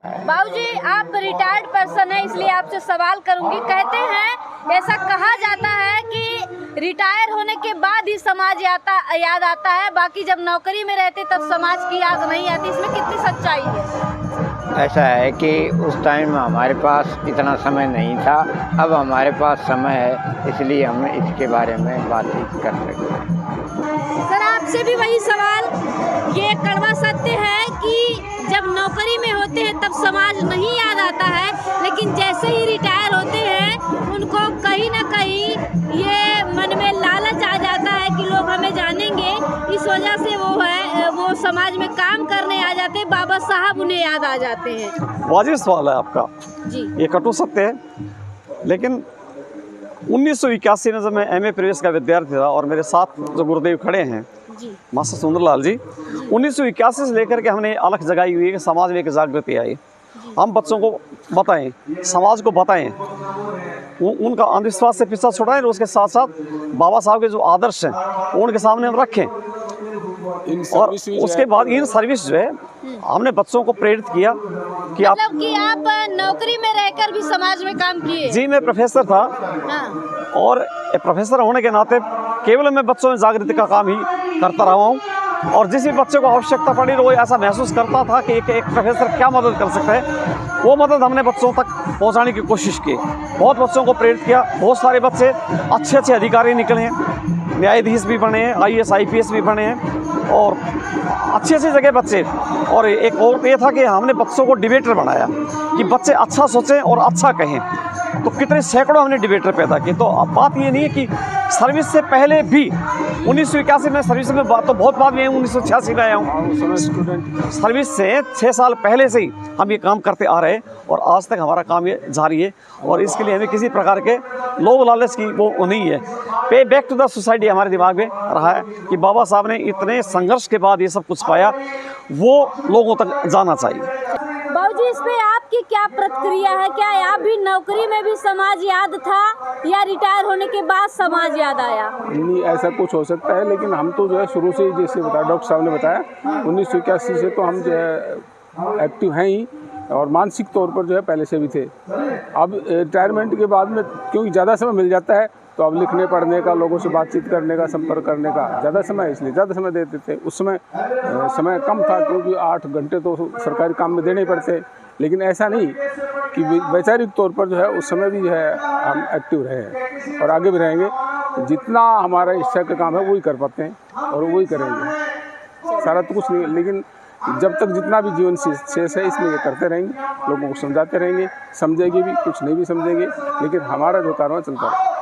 बाबूजी, आप retired person है, इसलिए आपसे सवाल करूंगी। कहते हैं, ऐसा कहा जाता है कि रिटायर होने के बाद ही समाज याद आता है, बाकी जब नौकरी में रहते तब समाज की याद नहीं आती। इसमें कितनी सच्चाई है? ऐसा है कि उस टाइम हमारे पास इतना समय नहीं था, अब हमारे पास समय है, इसलिए हम इसके बारे में बातचीत कर सकते हैं। सर, आपसे भी वही सवाल, ये कड़वा सत्य है कि जब नौकरी में होते हैं तब समाज नहीं याद आता है, लेकिन जैसे ही रिटायर होते हैं उनको कहीं ना कहीं ये मन में लालच आ जाता है कि लोग हमें जानेंगे, इस वजह से वो समाज में काम करने आ जाते हैं, बाबा साहब उन्हें याद आ जाते हैं। वाजिब सवाल है आपका जी। ये कटु सत्य है, लेकिन 1981 में जब मैं MA प्रवेश का विद्यार्थी था और मेरे साथ जो गुरुदेव खड़े हैं मास्टर सुंदरलाल जी, 1981 से लेकर के हमने अलख जगाई हुई है कि समाज में एक जागृति आई, हम बच्चों को बताएं, समाज को बताएं, उनका अंधविश्वास से पीछा छुड़ाएं और उसके साथ साथ बाबा साहब के जो आदर्श हैं उनके सामने हम रखें। और उसके बाद इन सर्विस जो है हमने बच्चों को प्रेरित किया कि आप नौकरी में रहकर भी समाज में काम किए। जी, मैं प्रोफेसर था। हाँ। और प्रोफेसर होने के नाते केवल मैं बच्चों में जागृति का काम ही करता रहा हूँ, और जिस भी बच्चे को आवश्यकता पड़ी वो ऐसा महसूस करता था कि एक प्रोफेसर क्या मदद कर सकता है, वो मदद हमने बच्चों तक पहुँचाने की कोशिश की। बहुत बच्चों को प्रेरित किया, बहुत सारे बच्चे अच्छे अधिकारी निकले हैं, न्यायाधीश भी बने हैं, IAS IPS भी बने हैं, और अच्छी जगह बच्चे। और एक और ये था कि हमने बच्चों को डिबेटर बनाया कि बच्चे अच्छा सोचें और अच्छा कहें, तो कितने सैकड़ों हमने डिबेटर पैदा किए। तो अब बात ये नहीं है कि सर्विस से पहले भी 1981 में सर्विस में तो बहुत बाद में 1986 में आया हूँ, सर्विस से 6 साल पहले से ही हम ये काम करते आ रहे हैं और आज तक हमारा काम ये जारी है, और इसके लिए हमें किसी प्रकार के लोभ लालच की वो नहीं है। पे बैक टू द सोसाइटी हमारे दिमाग में रहा है कि बाबा साहब ने इतने संघर्ष के बाद ये सब कुछ पाया, वो लोगों तक जाना चाहिए। बाबूजी, इस पे आपकी क्या प्रतिक्रिया है? क्या आप भी नौकरी में भी समाज याद था या रिटायर होने के बाद समाज याद आया? नहीं, ऐसा कुछ हो सकता है, लेकिन हम तो जो है शुरू से ही, जैसे बताया डॉक्टर साहब ने बताया, 1981 से तो हम जो है एक्टिव हैं ही, और मानसिक तौर पर जो है पहले से भी थे। अब रिटायरमेंट के बाद में क्योंकि ज़्यादा समय मिल जाता है, तो अब लिखने पढ़ने का, लोगों से बातचीत करने का, संपर्क करने का ज़्यादा समय, इसलिए ज़्यादा समय देते थे। उस समय समय कम था, क्योंकि 8 घंटे तो सरकारी काम में देने ही पड़ते, लेकिन ऐसा नहीं कि वैचारिक तौर पर जो है उस समय भी जो है हम एक्टिव रहे हैं और आगे भी रहेंगे। जितना हमारा इच्छा का काम है वही कर पाते हैं और वही करेंगे, सारा तो कुछ नहीं, लेकिन जब तक जितना भी जीवन शेष है इसमें ये करते रहेंगे, लोगों को समझाते रहेंगे, समझेंगे भी, कुछ नहीं भी समझेंगे, लेकिन हमारा जो कारवां चलता है।